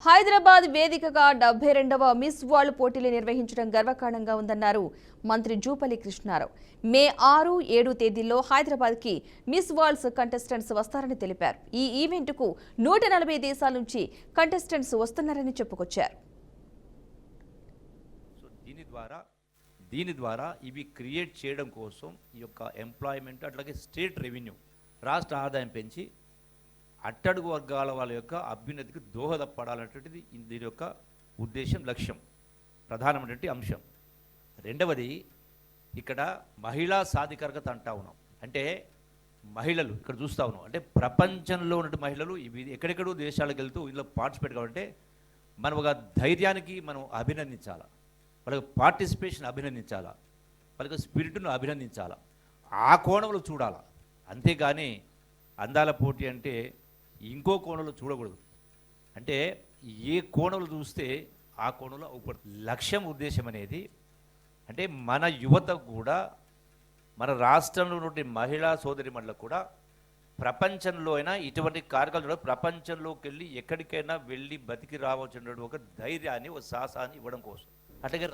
హైదరాబాద్ వేదికగా 72వ miss world పోటీలు నిర్వహించడం గర్వకారణంగా ఉందన్నారు మంత్రి జూపల్లి కృష్ణారావు. మే 6, 7 తేదీల్లో హైదరాబాద్కి మిస్ వరల్డ్స్ కంటెస్టెంట్స్ వస్తారని తెలిపారు. ఈ ఈవెంట్కు 140 దేశాల నుంచి కంటెస్టెంట్స్ వస్తున్నారని చెప్పుకొచ్చారు. దీని ద్వారా ఇవి క్రియేట్ చేయడం కోసం ఈ యొక్క ఎంప్లాయ్మెంట్ అట్లాగే స్టేట్ రెవెన్యూ రాష్ట్ర ఆదాయం పెంచి అట్టడుగు వర్గాల వాళ్ళ యొక్క అభ్యున్నతికి దోహదపడాలనేటువంటిది దీని యొక్క ఉద్దేశం, లక్ష్యం, ప్రధానమైనటువంటి అంశం. రెండవది, ఇక్కడ మహిళా సాధికారత అంటా ఉన్నాం. అంటే మహిళలు ఇక్కడ చూస్తూ ఉన్నాం. అంటే ప్రపంచంలో ఉన్న మహిళలు ఇవి ఎక్కడెక్కడో దేశాలకు వెళ్తూ ఇందులో పార్టిసిపేట్ కావాలంటే మనం ఒక ధైర్యానికి మనం అభినందించాలా, వాళ్ళకి పార్టిసిపేషన్ అభినందించాలా, వాళ్ళకి స్పిరిట్ను అభినందించాలా, ఆ కోణంలో చూడాలా. అంతేగాని అందాల పోటీ అంటే ఇంకో కోణంలో చూడకూడదు. అంటే ఏ కోణంలో చూస్తే ఆ కోణంలో అవుపడుతుంది. లక్ష్యం, ఉద్దేశం అనేది అంటే మన యువతకు కూడా, మన రాష్ట్రంలో ఉన్నటువంటి మహిళా సోదరిమణులకు కూడా ప్రపంచంలో అయినా ఇటువంటి కార్యక్రమాలు ప్రపంచంలోకి వెళ్ళి ఎక్కడికైనా వెళ్ళి బతికి రావచ్చున్నటువంటి ఒక ధైర్యాన్ని, ఒక సాహసాన్ని ఇవ్వడం కోసం. అట్లాగే